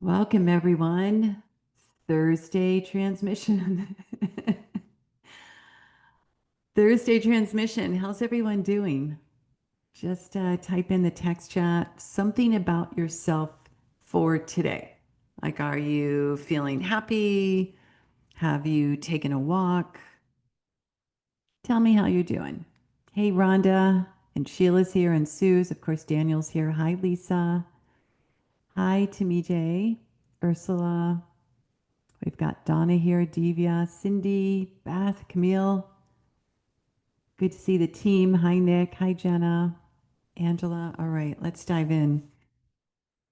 Welcome, everyone. Thursday transmission. Thursday transmission. How's everyone doing? Just type in the text chat something about yourself for today. Like, are you feeling happy? Have you taken a walk? Tell me how you're doing. Hey, Rhonda, and Sheila's here, and Sue's. Of course, Daniel's here. Hi, Lisa. Hi, Timmy J. Ursula. We've got Donna here, Divya, Cindy, Beth, Camille. Good to see the team. Hi, Nick. Hi, Jenna. Angela. All right, let's dive in.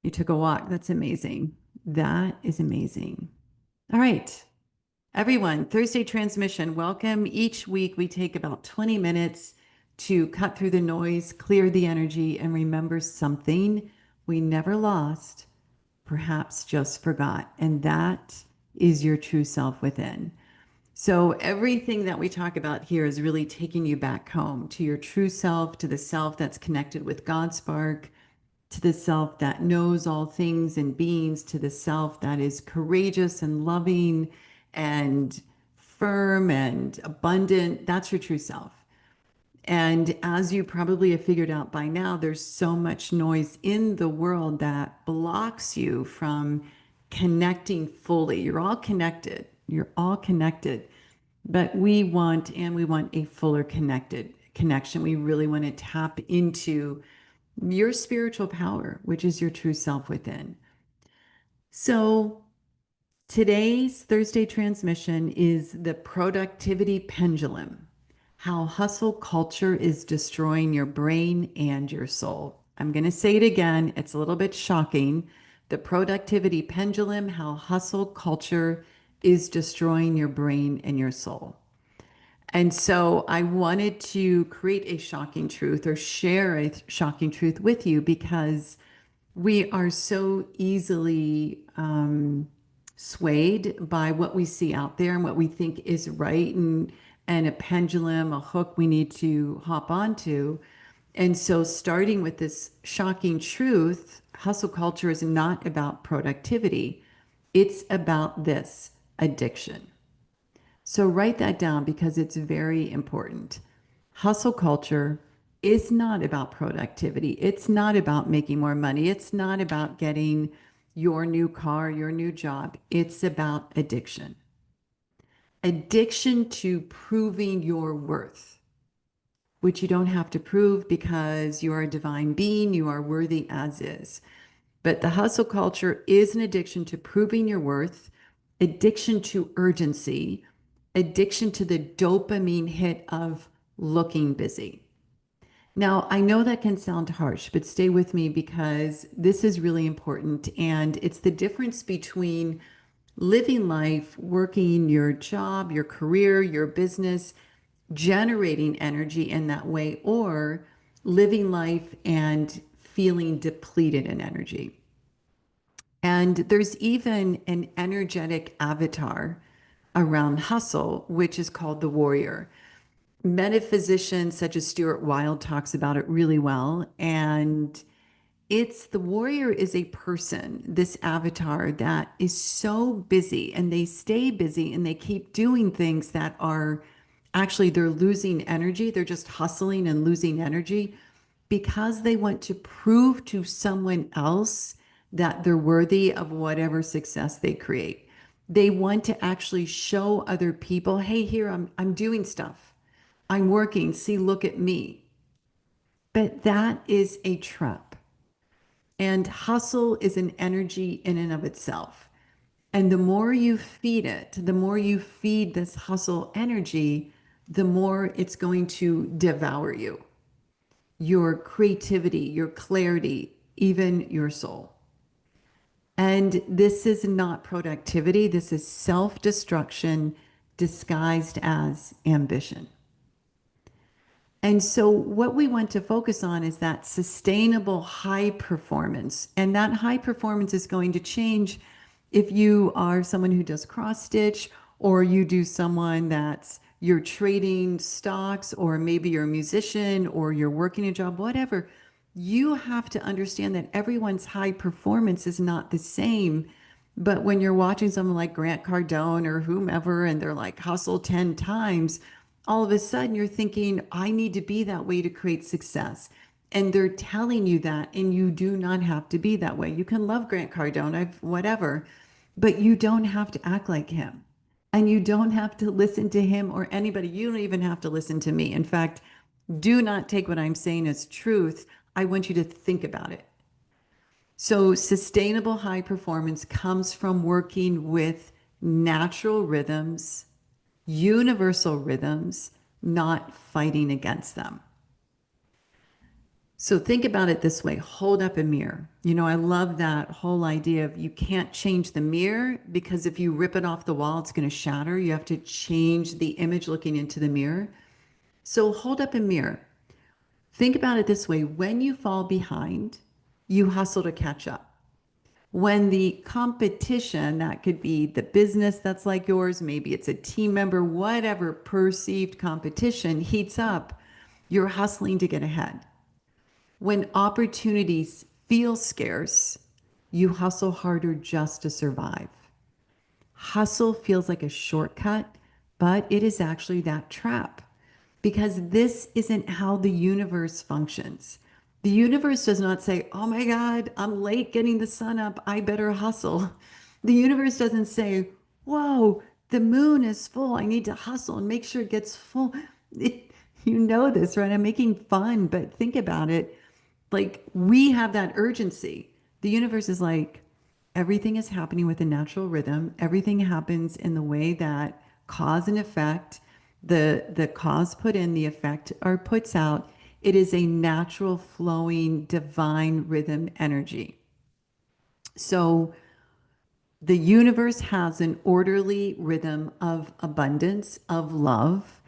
You took a walk. That's amazing. That is amazing. All right, everyone, Thursday transmission. Welcome. Each week we take about 20 minutes to cut through the noise, clear the energy, and remember something we never lost, perhaps just forgot. And that is your true self within. So everything that we talk about here is really taking you back home to your true self, to the self that's connected with God spark, to the self that knows all things and beings, to the self that is courageous and loving and firm and abundant. That's your true self. And as you probably have figured out by now, there's so much noise in the world that blocks you from connecting fully. You're all connected. You're all connected. But we want a fuller connected connection. We really want to tap into your spiritual power, which is your true self within. So today's Thursday transmission is the productivity pendulum, how hustle culture is destroying your brain and your soul. I'm going to say it again. It's a little bit shocking. The productivity pendulum, how hustle culture is destroying your brain and your soul. And so I wanted to create a shocking truth or share a shocking truth with you because we are so easily swayed by what we see out there and what we think is right and a pendulum, a hook we need to hop onto. And so starting with this shocking truth, hustle culture is not about productivity. It's about this addiction. So write that down because it's very important. Hustle culture is not about productivity. It's not about making more money. It's not about getting your new car, your new job. It's about addiction. Addiction to proving your worth, which you don't have to prove because you are a divine being. You are worthy as is. But the hustle culture is an addiction to proving your worth, addiction to urgency, addiction to the dopamine hit of looking busy. Now, I know that can sound harsh, but stay with me because this is really important. And it's the difference between living life, working your job, your career, your business, generating energy in that way, or living life and feeling depleted in energy. And there's even an energetic avatar around hustle, which is called the warrior. Metaphysicians such as Stuart Wilde talks about it really well. And it's the warrior is a person, this avatar that is so busy and they stay busy and they keep doing things that are actually they're losing energy. They're just hustling and losing energy because they want to prove to someone else that they're worthy of whatever success they create. They want to actually show other people, hey, here I'm doing stuff. I'm working. See, look at me. But that is a trap. And hustle is an energy in and of itself. And the more you feed it, the more you feed this hustle energy, the more it's going to devour you, your creativity, your clarity, even your soul. And this is not productivity. This is self-destruction disguised as ambition. And so, what we want to focus on is that sustainable high performance. And that high performance is going to change if you are someone who does cross stitch, or you do someone that's you're trading stocks, or maybe you're a musician, or you're working a job, whatever. You have to understand that everyone's high performance is not the same. But when you're watching someone like Grant Cardone or whomever, and they're like hustle 10 times, all of a sudden you're thinking, I need to be that way to create success. And they're telling you that, and you do not have to be that way. You can love Grant Cardone, whatever, but you don't have to act like him. And you don't have to listen to him or anybody. You don't even have to listen to me. In fact, do not take what I'm saying as truth. I want you to think about it. So, sustainable high performance comes from working with natural rhythms, universal rhythms, not fighting against them. So, think about it this way: hold up a mirror. I love that whole idea of you can't change the mirror because if you rip it off the wall, it's going to shatter. You have to change the image looking into the mirror. So, hold up a mirror. Think about it this way: when you fall behind, you hustle to catch up. When the competition, that could be the business that's like yours, maybe it's a team member, whatever perceived competition heats up, you're hustling to get ahead. When opportunities feel scarce, you hustle harder just to survive. Hustle feels like a shortcut, but it is actually that trap because this isn't how the universe functions. The universe does not say, oh my God, I'm late getting the sun up. I better hustle. The universe doesn't say, whoa, the moon is full. I need to hustle and make sure it gets full. You know this, right? I'm making fun, but think about it. Like we have that urgency. The universe is like, everything is happening with a natural rhythm. Everything happens in the way that cause and effect, the cause put in, the effect or puts out. It is a natural flowing divine rhythm energy. So the universe has an orderly rhythm of abundance, of love,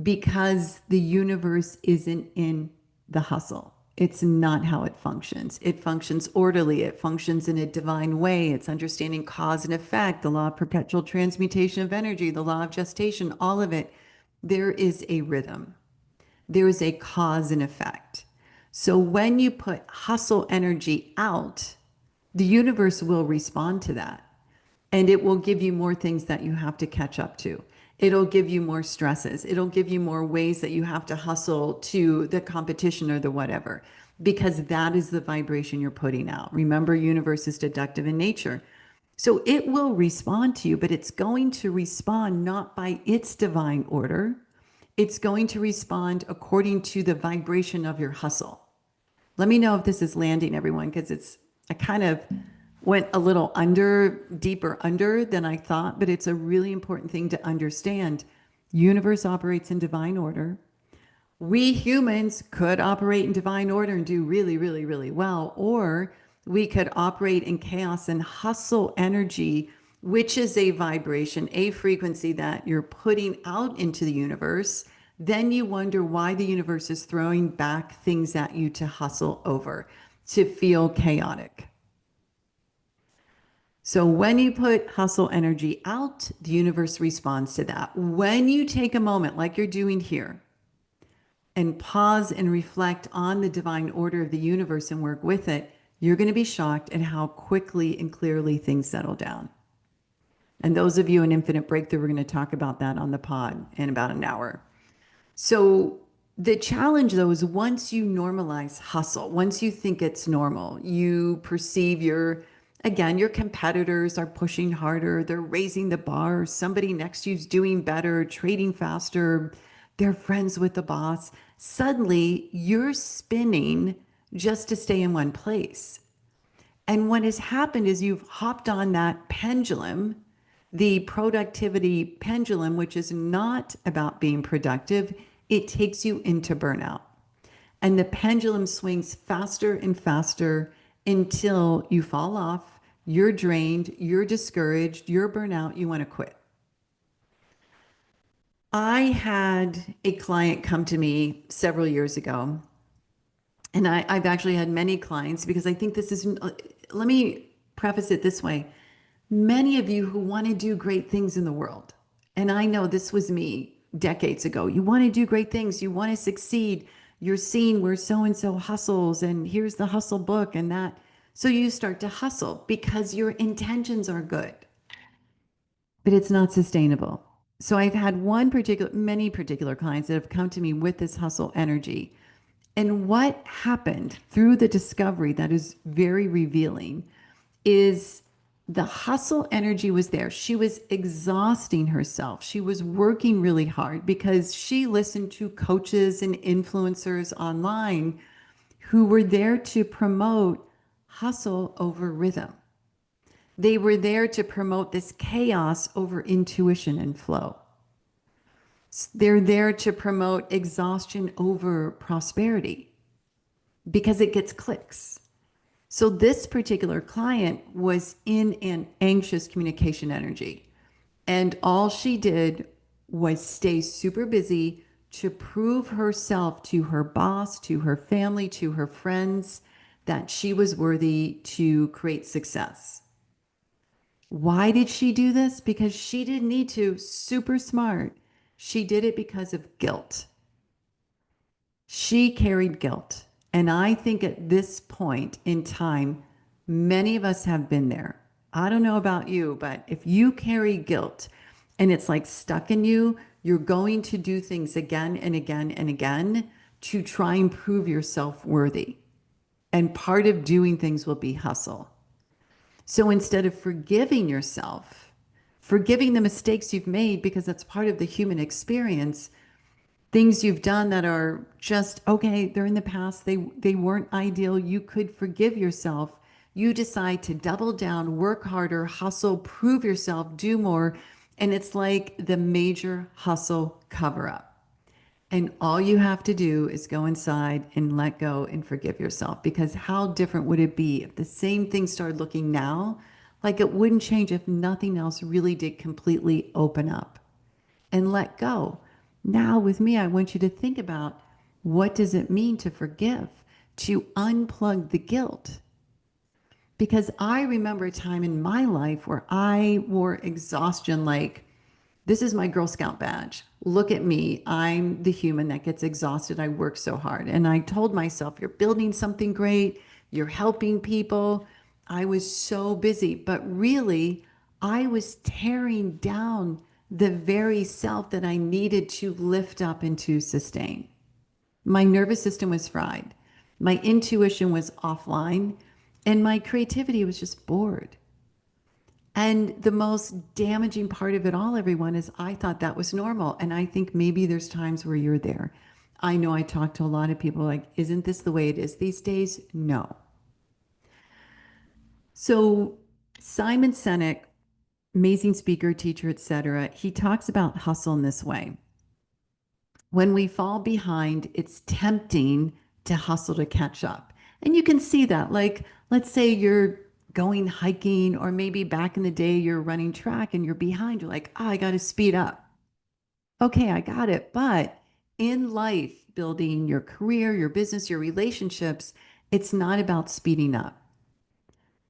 because the universe isn't in the hustle. It's not how it functions. It functions orderly. It functions in a divine way. It's understanding cause and effect, the law of perpetual transmutation of energy, the law of gestation, all of it. There is a rhythm. There is a cause and effect. So when you put hustle energy out, the universe will respond to that. And it will give you more things that you have to catch up to. It'll give you more stresses. It'll give you more ways that you have to hustle to the competition or the whatever, because that is the vibration you're putting out. Remember, universe is deductive in nature. So it will respond to you, but it's going to respond not by its divine order. It's going to respond according to the vibration of your hustle. Let me know if this is landing, everyone, because I kind of went a little deeper under than I thought, but it's a really important thing to understand. Universe operates in divine order. We humans could operate in divine order and do really, really, really well, or we could operate in chaos and hustle energy, which is a vibration, a frequency that you're putting out into the universe. Then you wonder why the universe is throwing back things at you to hustle over, to feel chaotic. So when you put hustle energy out, the universe responds to that. When you take a moment like you're doing here and pause and reflect on the divine order of the universe and work with it, you're going to be shocked at how quickly and clearly things settle down. And those of you in Infinite Breakthrough, we're going to talk about that on the pod in about an hour. So the challenge though is once you normalize hustle, once you think it's normal, you perceive your competitors are pushing harder, they're raising the bar, somebody next to you's doing better, trading faster, they're friends with the boss. Suddenly you're spinning just to stay in one place. And what has happened is you've hopped on that pendulum, the productivity pendulum, which is not about being productive. It takes you into burnout. And the pendulum swings faster and faster until you fall off, you're drained, you're discouraged, you're burnout, you want to quit. I had a client come to me several years ago, and I've actually had many clients because I think this is, let me preface it this way. Many of you who want to do great things in the world, and I know this was me decades ago, you want to do great things, you want to succeed, you're seeing where so-and-so hustles, and here's the hustle book and that. So you start to hustle because your intentions are good, but it's not sustainable. So I've had many particular clients that have come to me with this hustle energy. And what happened through the discovery that is very revealing is the hustle energy was there. She was exhausting herself. She was working really hard because she listened to coaches and influencers online who were there to promote hustle over rhythm. They were there to promote this chaos over intuition and flow. They're there to promote exhaustion over prosperity because it gets clicks. So this particular client was in an anxious communication energy. And all she did was stay super busy to prove herself to her boss, to her family, to her friends, that she was worthy to create success. Why did she do this? Because she didn't need to, super smart. She did it because of guilt. She carried guilt. And I think at this point in time, many of us have been there. I don't know about you, but if you carry guilt and it's like stuck in you, you're going to do things again and again and again to try and prove yourself worthy. And part of doing things will be hustle. So instead of forgiving yourself, forgiving the mistakes you've made because that's part of the human experience, things you've done that are just okay, they're in the past, they weren't ideal, you could forgive yourself. You decide to double down, work harder, hustle, prove yourself, do more, and it's like the major hustle cover up. And all you have to do is go inside and let go and forgive yourself, because how different would it be if the same thing started looking now like it wouldn't change if nothing else really did completely open up and let go. Now with me, I want you to think about, what does it mean to forgive, to unplug the guilt? Because I remember a time in my life where I wore exhaustion like, this is my Girl Scout badge. Look at me. I'm the human that gets exhausted. I work so hard. And I told myself, you're building something great. You're helping people. I was so busy. But really, I was tearing down the very self that I needed to lift up and to sustain. My nervous system was fried. My intuition was offline. And my creativity was just bored. And the most damaging part of it all, everyone, is I thought that was normal. And I think maybe there's times where you're there. I know I talk to a lot of people like, isn't this the way it is these days? No. So Simon Sinek, amazing speaker, teacher, etc., he talks about hustle in this way. When we fall behind, it's tempting to hustle to catch up. And you can see that. Like, let's say you're going hiking, or maybe back in the day, you're running track and you're behind. You're like, oh, I got to speed up. Okay, I got it. But in life, building your career, your business, your relationships, it's not about speeding up.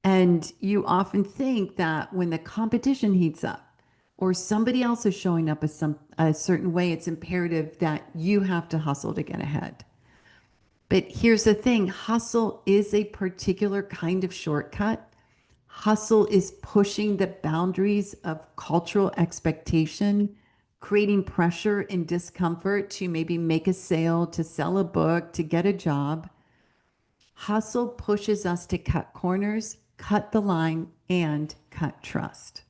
And you often think that when the competition heats up or somebody else is showing up as a certain way, it's imperative that you have to hustle to get ahead. But here's the thing, hustle is a particular kind of shortcut. Hustle is pushing the boundaries of cultural expectation, creating pressure and discomfort to maybe make a sale, to sell a book, to get a job. Hustle pushes us to cut corners, cut the line, and cut trust.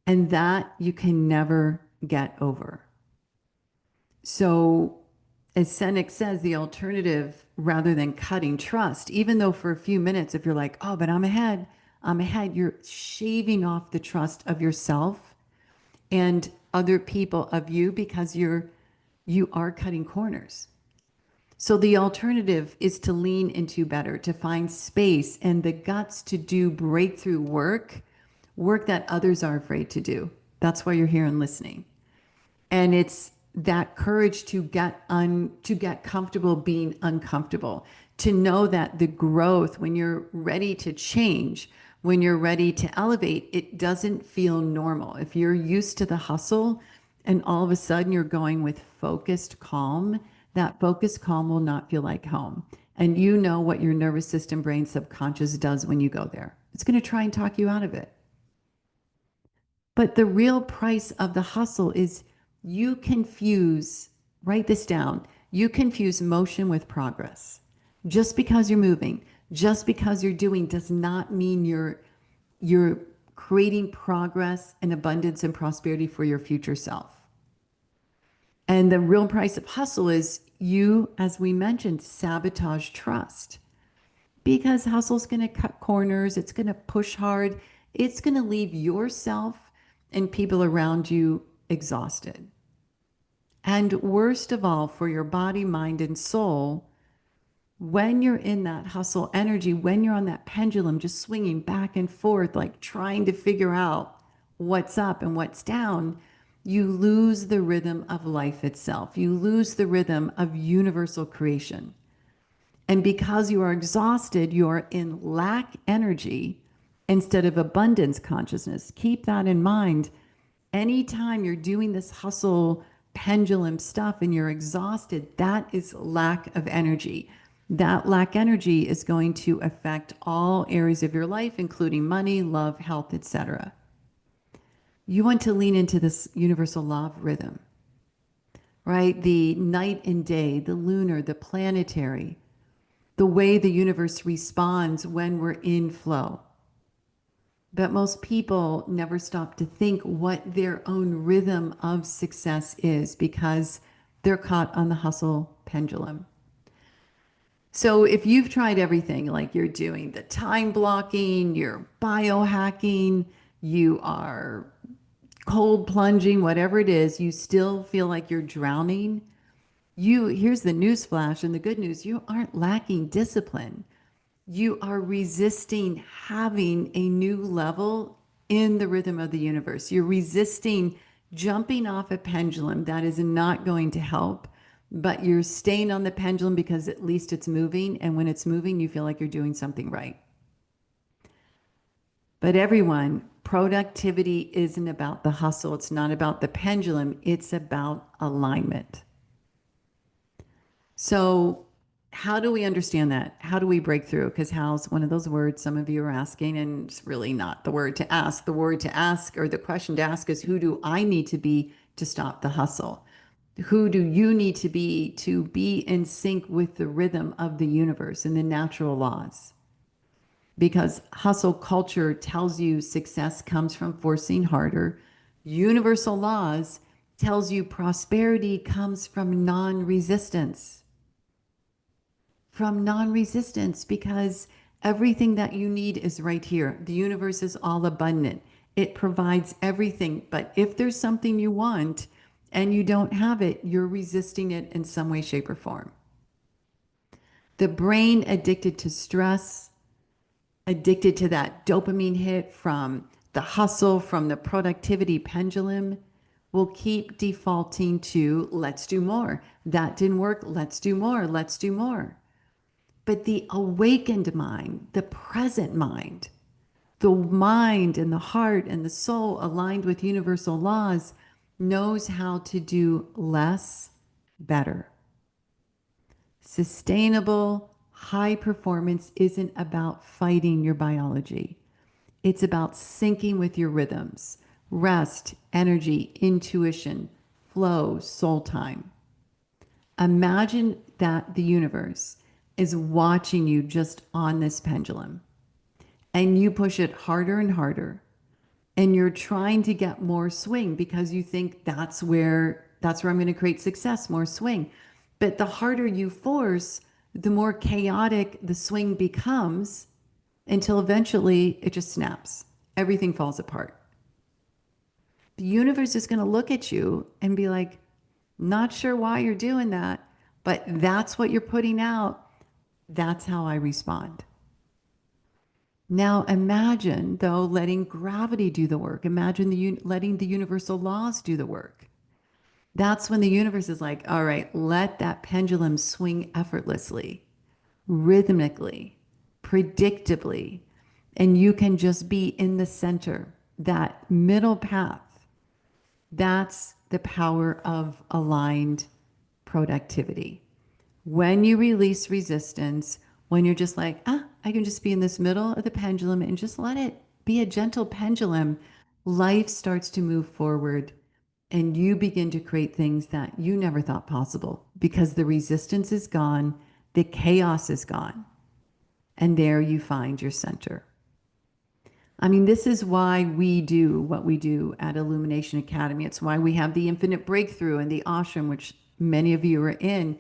And that you can never get over. So, as Seneca says, the alternative, rather than cutting trust, even though for a few minutes, if you're like, oh, but I'm ahead, you're shaving off the trust of yourself and other people of you, because you are cutting corners. So the alternative is to lean into better, to find space and the guts to do breakthrough work, work that others are afraid to do. That's why you're here and listening. And it's that courage to get comfortable being uncomfortable, to know that the growth, when you're ready to change, when you're ready to elevate, it doesn't feel normal. If you're used to the hustle and all of a sudden you're going with focused calm, that focused calm will not feel like home. And you know what your nervous system, brain, subconscious does when you go there. It's going to try and talk you out of it. But the real price of the hustle is you confuse, write this down, you confuse motion with progress. Just because you're moving, just because you're doing does not mean you're creating progress and abundance and prosperity for your future self. And the real price of hustle is you, as we mentioned, sabotage trust because hustle's going to cut corners, it's going to push hard, it's going to leave yourself and people around you exhausted. And worst of all, for your body, mind, and soul, when you're in that hustle energy, when you're on that pendulum, just swinging back and forth, like trying to figure out what's up and what's down, you lose the rhythm of life itself. You lose the rhythm of universal creation. And because you are exhausted, you are in lack energy instead of abundance consciousness. Keep that in mind. Anytime you're doing this hustle pendulum stuff and you're exhausted, that is lack of energy. That lack energy is going to affect all areas of your life, including money, love, health, etc. You want to lean into this universal law of rhythm, right? The night and day, the lunar, the planetary, the way the universe responds when we're in flow. But most people never stop to think what their own rhythm of success is because they're caught on the hustle pendulum. So if you've tried everything, like you're doing the time blocking, you're biohacking, you are cold plunging, whatever it is, you still feel like you're drowning. Here's the news flash and the good news, you aren't lacking discipline. You are resisting having a new level in the rhythm of the universe. You're resisting jumping off a pendulum that is not going to help, but you're staying on the pendulum because at least it's moving. And when it's moving, you feel like you're doing something right. But everyone, productivity isn't about the hustle. It's not about the pendulum. It's about alignment. So how do we understand that? How do we break through? Because how's one of those words some of you are asking, and it's really not the word to ask. The word to ask, or the question to ask, is who do I need to be to stop the hustle? Who do you need to be in sync with the rhythm of the universe and the natural laws? Because hustle culture tells you success comes from forcing harder. Universal laws tells you prosperity comes from non-resistance. From non-resistance, because everything that you need is right here. The universe is all abundant. It provides everything. But if there's something you want and you don't have it, you're resisting it in some way, shape, or form. The brain addicted to stress, addicted to that dopamine hit from the hustle, from the productivity pendulum, will keep defaulting to let's do more. That didn't work. Let's do more. Let's do more. But the awakened mind, the present mind, the mind and the heart and the soul aligned with universal laws knows how to do less better. Sustainable, high performance isn't about fighting your biology. It's about syncing with your rhythms, rest, energy, intuition, flow, soul time. Imagine that the universe is watching you just on this pendulum and you push it harder and harder and you're trying to get more swing because you think that's where I'm going to create success, more swing. But the harder you force, the more chaotic the swing becomes until eventually it just snaps. Everything falls apart. The universe is going to look at you and be like, not sure why you're doing that, but that's what you're putting out. That's how I respond. Now imagine, though, letting gravity do the work. Imagine letting the universal laws do the work. That's when the universe is like, all right, let that pendulum swing effortlessly, rhythmically, predictably, and you can just be in the center, that middle path. That's the power of aligned productivity. When you release resistance, when you're just like, I can just be in this middle of the pendulum and just let it be a gentle pendulum, life starts to move forward and you begin to create things that you never thought possible because the resistance is gone, the chaos is gone, and there you find your center. I mean, this is why we do what we do at Illumination Academy. It's why we have the Infinite Breakthrough and the ashram, which many of you are in,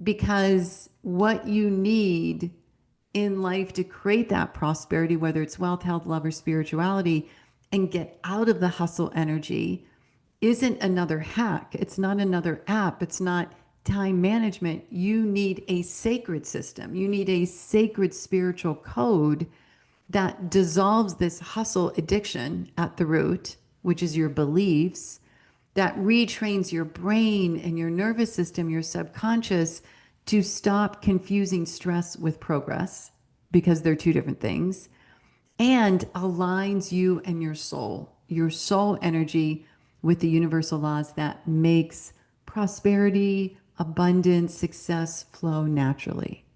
because what you need in life to create that prosperity, whether it's wealth, health, love, or spirituality, and get out of the hustle energy, isn't another hack. It's not another app. It's not time management. You need a sacred system. You need a sacred spiritual code that dissolves this hustle addiction at the root, which is your beliefs, that retrains your brain and your nervous system, your subconscious, to stop confusing stress with progress because they're two different things, and aligns you and your soul energy with the universal laws that makes prosperity, abundance, success flow naturally.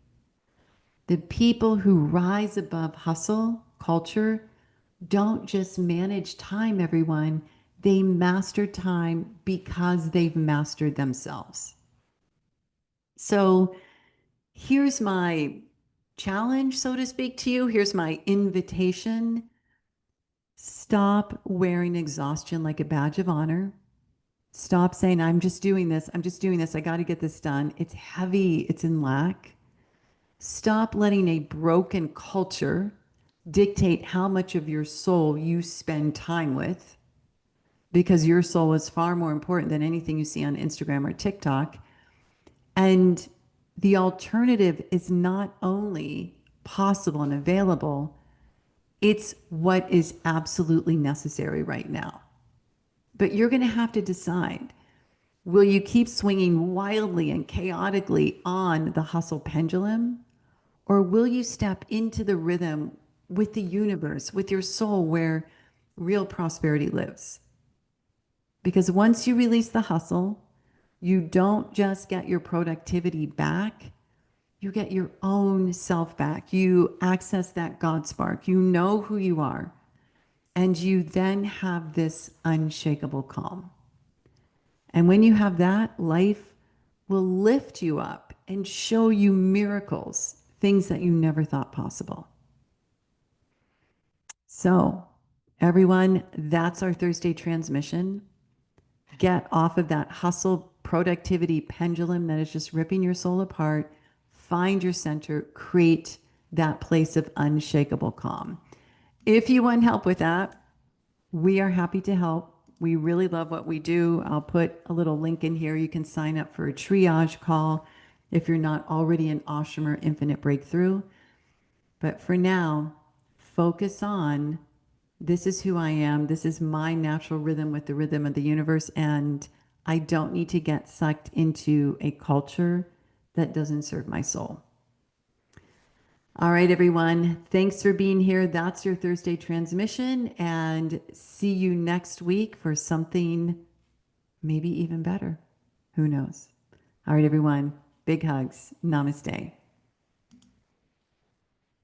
The people who rise above hustle culture don't just manage time, everyone. They master time because they've mastered themselves. So here's my challenge, so to speak, to you. Here's my invitation. Stop wearing exhaustion like a badge of honor. Stop saying, I'm just doing this. I'm just doing this. I got to get this done. It's heavy. It's in lack. Stop letting a broken culture dictate how much of your soul you spend time with, because your soul is far more important than anything you see on Instagram or TikTok. And the alternative is not only possible and available, it's what is absolutely necessary right now. But you're going to have to decide, will you keep swinging wildly and chaotically on the hustle pendulum? Or will you step into the rhythm with the universe, with your soul, where real prosperity lives? Because once you release the hustle, you don't just get your productivity back, you get your own self back. You access that God spark. You know who you are. And you then have this unshakable calm. And when you have that, life will lift you up and show you miracles, things that you never thought possible. So, everyone, that's our Thursday transmission. Get off of that hustle productivity pendulum that is just ripping your soul apart. Find your center, create that place of unshakable calm. If you want help with that, we are happy to help. We really love what we do. I'll put a little link in here. You can sign up for a triage call if you're not already an ashram or infinite breakthrough. But for now, focus on, this is who I am. This is my natural rhythm with the rhythm of the universe. And I don't need to get sucked into a culture that doesn't serve my soul. All right, everyone. Thanks for being here. That's your Thursday transmission. And see you next week for something maybe even better. Who knows? All right, everyone. Big hugs. Namaste.